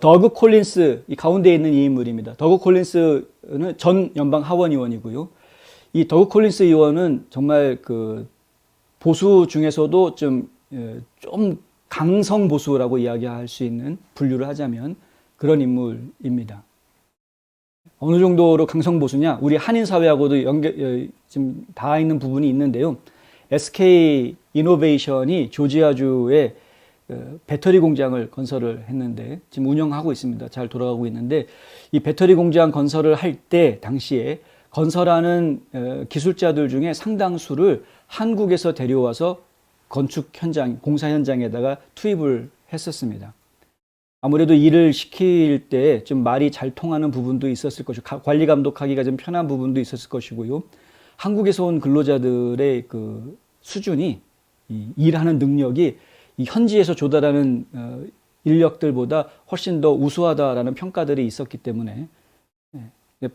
더그 콜린스, 이 가운데 있는 이 인물입니다. 더그 콜린스는 전 연방 하원 의원이고요. 이 더그 콜린스 의원은 정말 그 보수 중에서도 좀 강성 보수라고 이야기할 수 있는, 분류를 하자면 그런 인물입니다. 어느 정도로 강성 보수냐? 우리 한인 사회하고도 지금 닿아 있는 부분이 있는데요. SK 이노베이션이 조지아주에 배터리 공장을 건설을 했는데 지금 운영하고 있습니다. 잘 돌아가고 있는데, 이 배터리 공장 건설을 할 때 당시에 건설하는 기술자들 중에 상당수를 한국에서 데려와서 건축 현장, 공사 현장에다가 투입을 했었습니다. 아무래도 일을 시킬 때 좀 말이 잘 통하는 부분도 있었을 것이고, 관리 감독하기가 좀 편한 부분도 있었을 것이고요. 한국에서 온 근로자들의 그 수준이, 일하는 능력이 이 현지에서 조달하는 인력들보다 훨씬 더 우수하다라는 평가들이 있었기 때문에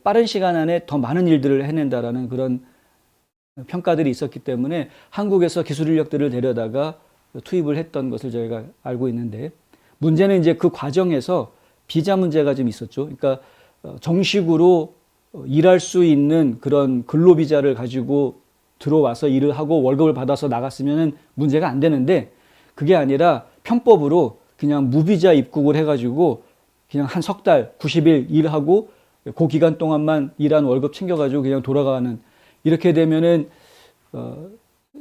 빠른 시간 안에 더 많은 일들을 해낸다라는 그런 평가들이 있었기 때문에 한국에서 기술 인력들을 데려다가 투입을 했던 것을 저희가 알고 있는데, 문제는 이제 그 과정에서 비자 문제가 좀 있었죠. 그러니까 정식으로 일할 수 있는 그런 근로비자를 가지고 들어와서 일을 하고 월급을 받아서 나갔으면 문제가 안 되는데, 그게 아니라 편법으로 그냥 무비자 입국을 해가지고 그냥 한 석 달, 90일 일하고 그 기간 동안만 일한 월급 챙겨가지고 그냥 돌아가는, 이렇게 되면은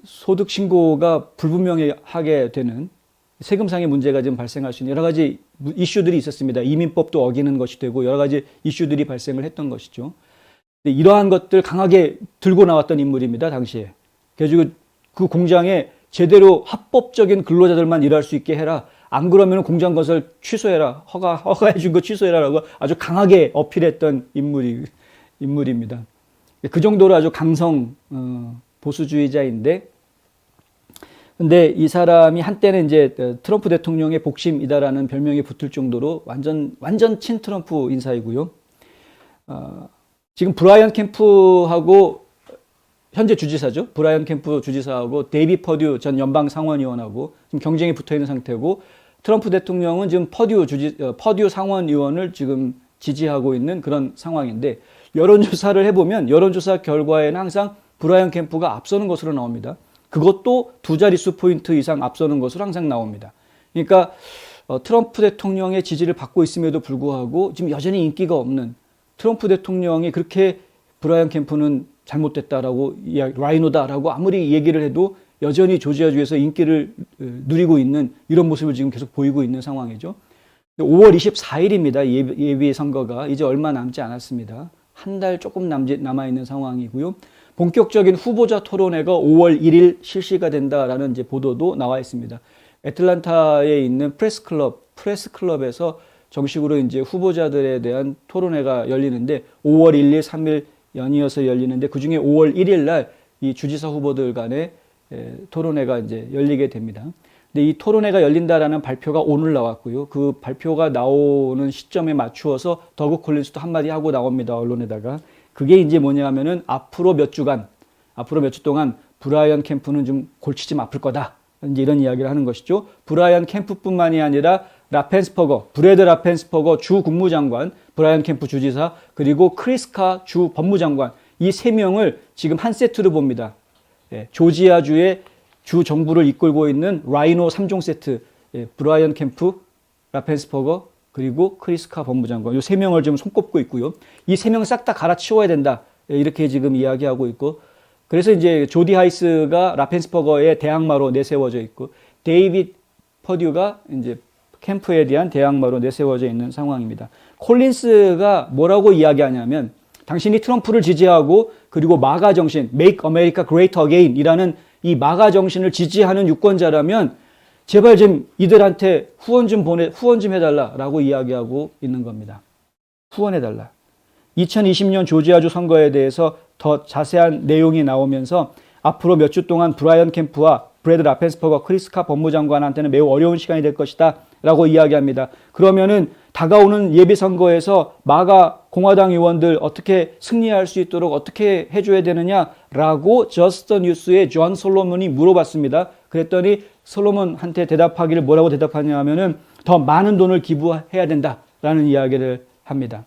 소득 신고가 불분명하게 되는, 세금상의 문제가 좀 발생할 수 있는 여러 가지 이슈들이 있었습니다. 이민법도 어기는 것이 되고 여러 가지 이슈들이 발생을 했던 것이죠. 이러한 것들 강하게 들고 나왔던 인물입니다, 당시에. 그래서 그 공장에 제대로 합법적인 근로자들만 일할 수 있게 해라. 안 그러면 공장 건설 취소해라. 허가해 준 거 취소해라라고 아주 강하게 어필했던 인물입니다. 그 정도로 아주 강성 보수주의자인데, 근데 이 사람이 한때는 이제 트럼프 대통령의 복심이다라는 별명이 붙을 정도로 완전 친트럼프 인사이고요. 지금 브라이언 캠프하고, 현재 주지사죠. 브라이언 캠프 주지사하고 데이비 퍼듀 전 연방 상원의원하고 지금 경쟁이 붙어 있는 상태고, 트럼프 대통령은 지금 퍼듀 상원의원을 지금 지지하고 있는 그런 상황인데, 여론조사를 해보면 여론조사 결과에는 항상 브라이언 캠프가 앞서는 것으로 나옵니다. 그것도 두 자릿수 포인트 이상 앞서는 것으로 항상 나옵니다. 그러니까 트럼프 대통령의 지지를 받고 있음에도 불구하고 지금 여전히 인기가 없는 트럼프 대통령이, 그렇게 브라이언 캠프는 잘못됐다라고, 라이노다라고 아무리 얘기를 해도 여전히 조지아주에서 인기를 누리고 있는 이런 모습을 지금 계속 보이고 있는 상황이죠. 5월 24일입니다. 예비 선거가 이제 얼마 남지 않았습니다. 한 달 조금 남아있는 상황이고요. 본격적인 후보자 토론회가 5월 1일 실시가 된다라는 이제 보도도 나와 있습니다. 애틀란타에 있는 프레스클럽에서 정식으로 이제 후보자들에 대한 토론회가 열리는데, 5월 1일, 3일 연이어서 열리는데, 그 중에 5월 1일 날 이 주지사 후보들 간의 토론회가 이제 열리게 됩니다. 근데 이 토론회가 열린다라는 발표가 오늘 나왔고요. 그 발표가 나오는 시점에 맞추어서 더그 콜린스도 한마디 하고 나옵니다, 언론에다가. 그게 이제 뭐냐 하면은 앞으로 몇 주 동안 브라이언 캠프는 좀 골치 좀 아플 거다. 이제 이런 이야기를 하는 것이죠. 브라이언 캠프뿐만이 아니라 브레드 라펜스퍼거 주 국무장관, 브라이언 캠프 주지사, 그리고 크리스카 주 법무장관, 이 세 명을 지금 한 세트로 봅니다. 조지아주의 주 정부를 이끌고 있는 라이노 3종 세트, 브라이언 캠프, 라펜스퍼거, 그리고 크리스카 법무장관, 이 세 명을 지금 손꼽고 있고요. 이 세 명 싹 다 갈아치워야 된다, 이렇게 지금 이야기하고 있고, 그래서 이제 조디 하이스가 라펜스퍼거의 대항마로 내세워져 있고, 데이빗 퍼듀가 이제 캠프에 대한 대항마로 내세워져 있는 상황입니다. 콜린스가 뭐라고 이야기하냐면, 당신이 트럼프를 지지하고 그리고 마가 정신, Make America Great Again 이라는 이 마가 정신을 지지하는 유권자라면 제발 좀 이들한테 후원 좀 해달라라고 이야기하고 있는 겁니다. 후원해달라. 2020년 조지아주 선거에 대해서 더 자세한 내용이 나오면서 앞으로 몇 주 동안 브라이언 캠프와 브래드 라펜스퍼거, 크리스카 법무장관한테는 매우 어려운 시간이 될 것이다 라고 이야기합니다. 그러면은 다가오는 예비선거에서 마가 공화당 의원들 어떻게 승리할 수 있도록 어떻게 해줘야 되느냐라고 저스트 뉴스의 존 솔로몬이 물어봤습니다. 그랬더니 솔로몬한테 대답하기를 뭐라고 대답하냐 하면은 더 많은 돈을 기부해야 된다 라는 이야기를 합니다.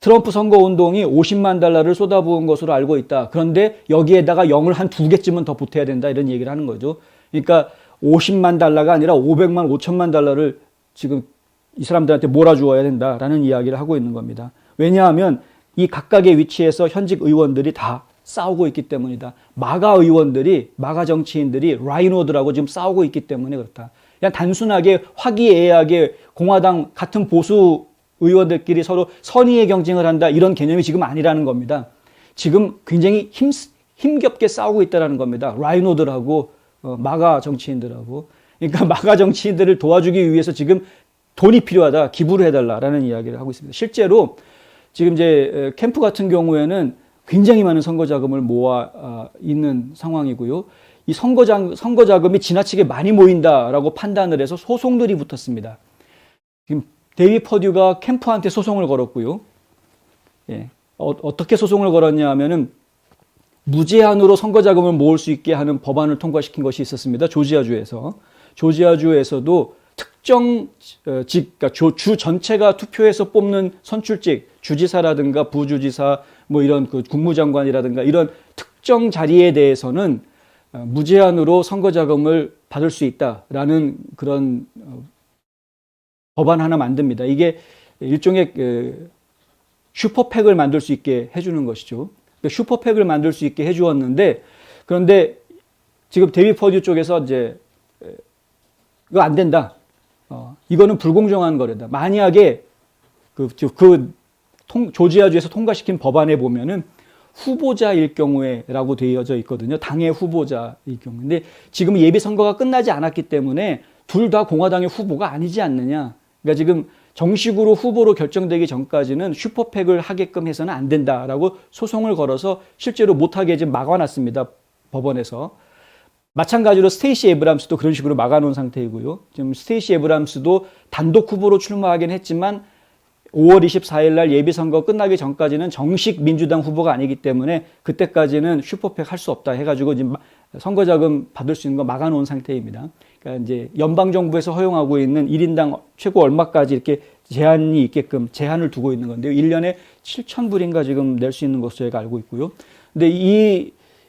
트럼프 선거운동이 50만 달러를 쏟아부은 것으로 알고 있다. 그런데 여기에다가 0을 한 2개쯤은 더 보태야 된다. 이런 얘기를 하는 거죠. 그러니까 50만 달러가 아니라 500만, 5천만 달러를 지금 이 사람들한테 몰아주어야 된다라는 이야기를 하고 있는 겁니다. 왜냐하면 이 각각의 위치에서 현직 의원들이 다 싸우고 있기 때문이다. 마가 의원들이, 마가 정치인들이 라이노드라고 지금 싸우고 있기 때문에 그렇다. 그냥 단순하게 화기애애하게 공화당 같은 보수 의원들끼리 서로 선의의 경쟁을 한다 이런 개념이 지금 아니라는 겁니다. 지금 굉장히 힘겹게 싸우고 있다는 겁니다. 라이노드라고 마가 정치인들하고. 그러니까 마가 정치인들을 도와주기 위해서 지금 돈이 필요하다. 기부를 해달라라는 이야기를 하고 있습니다. 실제로 지금 이제 캠프 같은 경우에는 굉장히 많은 선거 자금을 모아 있는 상황이고요. 이 선거 자금이 지나치게 많이 모인다라고 판단을 해서 소송들이 붙었습니다. 지금 데이비 퍼듀가 캠프한테 소송을 걸었고요. 예. 어떻게 소송을 걸었냐 하면은 무제한으로 선거 자금을 모을 수 있게 하는 법안을 통과시킨 것이 있었습니다. 조지아주에서. 조지아주에서도 특정 그러니까 주 전체가 투표해서 뽑는 선출직, 주지사라든가 부주지사, 뭐 이런 그 국무장관이라든가 이런 특정 자리에 대해서는 무제한으로 선거 자금을 받을 수 있다라는 그런 법안 하나 만듭니다. 이게 일종의 슈퍼팩을 만들 수 있게 해주는 것이죠. 슈퍼팩을 만들 수 있게 해주었는데, 그런데 지금 데이비 퍼듀 쪽에서 이제 이거 안 된다. 이거는 불공정한 거래다. 만약에 조지아주에서 통과시킨 법안에 보면은 후보자일 경우에라고 되어져 있거든요. 당의 후보자일 경우. 근데 지금 예비 선거가 끝나지 않았기 때문에 둘 다 공화당의 후보가 아니지 않느냐. 그러니까 지금 정식으로 후보로 결정되기 전까지는 슈퍼팩을 하게끔 해서는 안 된다라고 소송을 걸어서 실제로 못하게 지금 막아놨습니다. 법원에서. 마찬가지로 스테이시 에브람스도 그런 식으로 막아놓은 상태이고요. 지금 스테이시 에브람스도 단독 후보로 출마하긴 했지만 5월 24일 날 예비선거 끝나기 전까지는 정식 민주당 후보가 아니기 때문에 그때까지는 슈퍼팩 할 수 없다 해가지고 지금 선거자금 받을 수 있는 거 막아놓은 상태입니다. 그러니까 이제 연방정부에서 허용하고 있는 1인당 최고 얼마까지 이렇게 제한이 있게끔 제한을 두고 있는 건데요. 1년에 7,000불인가 지금 낼 수 있는 것으로 제가 알고 있고요. 근데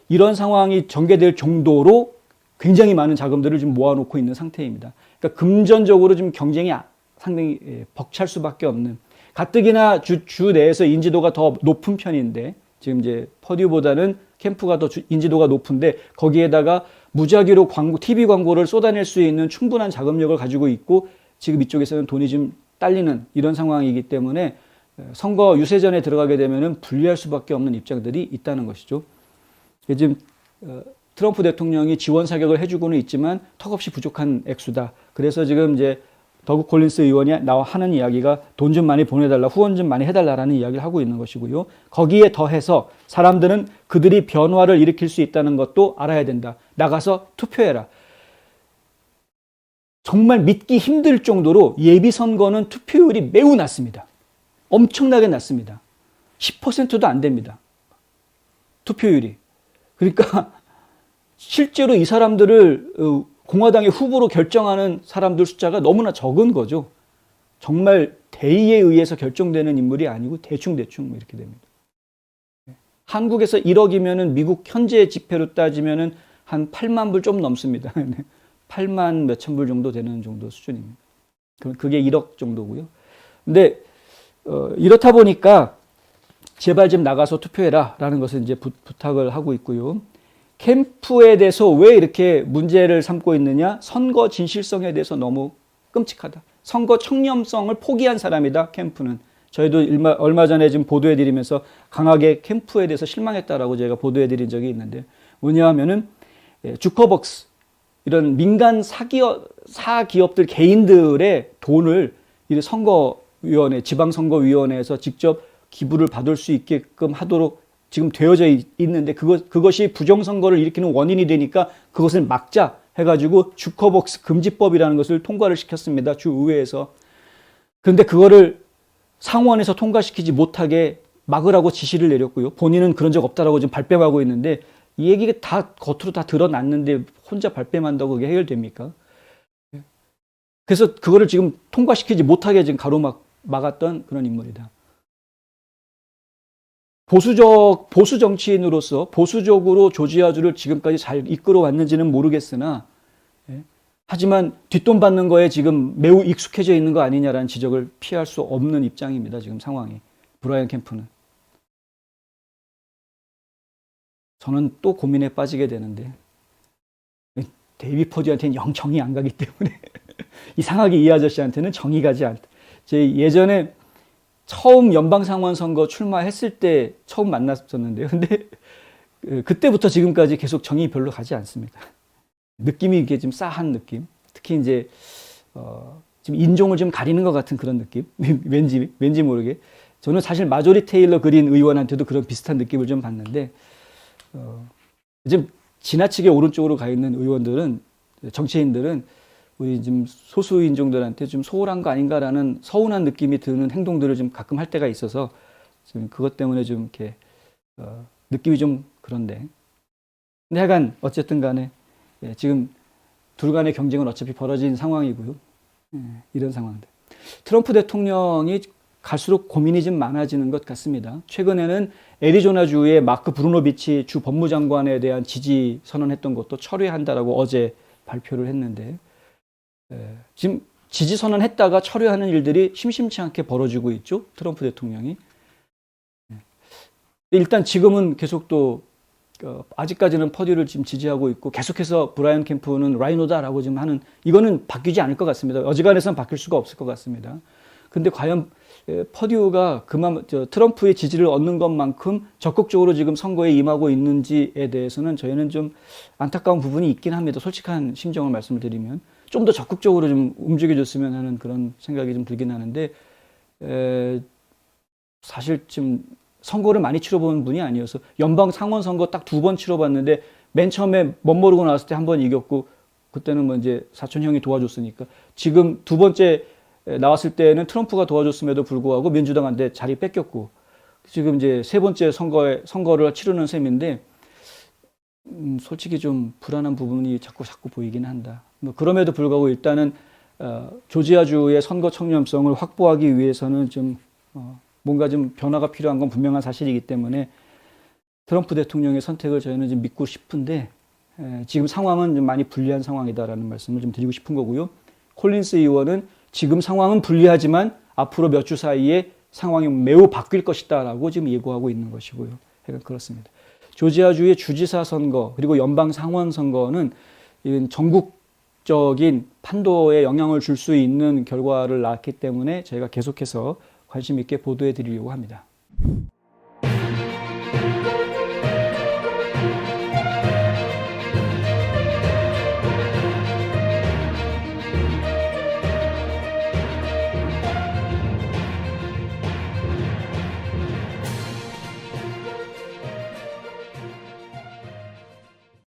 이런 상황이 전개될 정도로 굉장히 많은 자금들을 지금 모아놓고 있는 상태입니다. 그러니까 금전적으로 지금 경쟁이 상당히 벅찰 수밖에 없는, 가뜩이나 주 내에서 인지도가 더 높은 편인데 지금 이제 퍼듀보다는 캠프가 더 인지도가 높은데 거기에다가 무작위로 TV 광고를 쏟아낼 수 있는 충분한 자금력을 가지고 있고 지금 이쪽에서는 돈이 좀 딸리는 이런 상황이기 때문에 선거 유세전에 들어가게 되면은 불리할 수밖에 없는 입장들이 있다는 것이죠. 지금 트럼프 대통령이 지원 사격을 해주고는 있지만 턱없이 부족한 액수다. 그래서 지금 이제 더그 콜린스 의원이 나와 하는 이야기가 돈 좀 많이 보내달라, 후원 좀 많이 해달라라는 이야기를 하고 있는 것이고요. 거기에 더해서 사람들은 그들이 변화를 일으킬 수 있다는 것도 알아야 된다. 나가서 투표해라. 정말 믿기 힘들 정도로 예비선거는 투표율이 매우 낮습니다. 엄청나게 낮습니다. 10%도 안 됩니다. 투표율이. 그러니까 실제로 이 사람들을 공화당의 후보로 결정하는 사람들 숫자가 너무나 적은 거죠. 정말 대의에 의해서 결정되는 인물이 아니고 대충 이렇게 됩니다. 한국에서 1억이면은 미국 현재 지폐로 따지면은 한 8만 불 좀 넘습니다. 8만 몇천 불 정도 되는 정도 수준입니다. 그게 1억 정도고요. 근데 이렇다 보니까 제발 좀 나가서 투표해라 라는 것을 이제 부탁을 하고 있고요. 캠프에 대해서 왜 이렇게 문제를 삼고 있느냐? 선거 진실성에 대해서 너무 끔찍하다. 선거 청렴성을 포기한 사람이다, 캠프는. 저희도 얼마 전에 지금 보도해드리면서 강하게 캠프에 대해서 실망했다라고 제가 보도해드린 적이 있는데, 뭐냐 하면은 주커벅스, 이런 민간 사기업들 개인들의 돈을 이 선거위원회, 지방선거위원회에서 직접 기부를 받을 수 있게끔 하도록 지금 되어져 있는데 그것이 부정선거를 일으키는 원인이 되니까 그것을 막자 해가지고 주커벅스 금지법이라는 것을 통과를 시켰습니다. 주의회에서. 그런데 그거를 상원에서 통과시키지 못하게 막으라고 지시를 내렸고요. 본인은 그런 적 없다라고 지금 발뺌하고 있는데 이 얘기가 다 겉으로 다 드러났는데 혼자 발뺌한다고 그게 해결됩니까? 그래서 그거를 지금 통과시키지 못하게 지금 가로막았던 그런 인물이다. 보수 정치인으로서 보수적으로 조지아주를 지금까지 잘 이끌어 왔는지는 모르겠으나, 예, 하지만 뒷돈 받는 거에 지금 매우 익숙해져 있는 거 아니냐라는 지적을 피할 수 없는 입장입니다. 지금 상황이. 브라이언 캠프는. 저는 또 고민에 빠지게 되는데, 데이비 포디한테는 영 정이 안 가기 때문에 이상하게 이 아저씨한테는 정이 가지 않다. 제 예전에 처음 연방상원 선거 출마했을 때 처음 만났었는데요. 근데 그때부터 지금까지 계속 정이 별로 가지 않습니다. 느낌이 이게 좀 싸한 느낌. 특히 이제 지금 인종을 좀 가리는 것 같은 그런 느낌. 왠지 모르게. 저는 사실 마조리 테일러 그린 의원한테도 그런 비슷한 느낌을 좀 받는데, 지금 지나치게 오른쪽으로 가 있는 의원들은, 정치인들은 우리 지금 소수 인종들한테 좀 소홀한 거 아닌가라는 서운한 느낌이 드는 행동들을 좀 가끔 할 때가 있어서 지금 그것 때문에 좀 이렇게 느낌이 좀 그런데. 근데 하여간 어쨌든 간에, 예, 지금 둘 간의 경쟁은 어차피 벌어진 상황이고요. 예, 이런 상황들. 트럼프 대통령이 갈수록 고민이 좀 많아지는 것 같습니다. 최근에는 애리조나주의 마크 브루노비치 주 법무장관에 대한 지지 선언했던 것도 철회한다라고 어제 발표를 했는데, 지금 지지 선언했다가 철회하는 일들이 심심치 않게 벌어지고 있죠. 트럼프 대통령이. 일단 지금은 계속 또 아직까지는 퍼듀를 지금 지지하고 있고, 계속해서 브라이언 캠프는 라이노다라고 지금 하는, 이거는 바뀌지 않을 것 같습니다. 어지간해서는 바뀔 수가 없을 것 같습니다. 근데 과연 퍼듀가 트럼프의 지지를 얻는 것만큼 적극적으로 지금 선거에 임하고 있는지에 대해서는 저희는 좀 안타까운 부분이 있긴 합니다. 솔직한 심정을 말씀을 드리면. 좀 더 적극적으로 좀 움직여줬으면 하는 그런 생각이 좀 들긴 하는데, 사실 지금 선거를 많이 치러본 분이 아니어서, 연방 상원 선거 딱 2번 치러봤는데, 맨 처음에 멋모르고 나왔을 때 1번 이겼고, 그때는 뭐 이제 사촌 형이 도와줬으니까, 지금 2번째 나왔을 때는 트럼프가 도와줬음에도 불구하고 민주당한테 자리 뺏겼고, 지금 이제 3번째 선거를 치르는 셈인데, 솔직히 좀 불안한 부분이 자꾸 보이긴 한다. 뭐 그럼에도 불구하고 일단은 조지아주의 선거 청렴성을 확보하기 위해서는 좀 뭔가 좀 변화가 필요한 건 분명한 사실이기 때문에 트럼프 대통령의 선택을 저희는 좀 믿고 싶은데, 지금 상황은 좀 많이 불리한 상황이다라는 말씀을 좀 드리고 싶은 거고요. 콜린스 의원은 지금 상황은 불리하지만 앞으로 몇 주 사이에 상황이 매우 바뀔 것이다라고 지금 예고하고 있는 것이고요. 그렇습니다. 조지아주의 주지사 선거 그리고 연방 상원 선거는 전국적인 판도에 영향을 줄 수 있는 결과를 낳았기 때문에 저희가 계속해서 관심 있게 보도해 드리려고 합니다.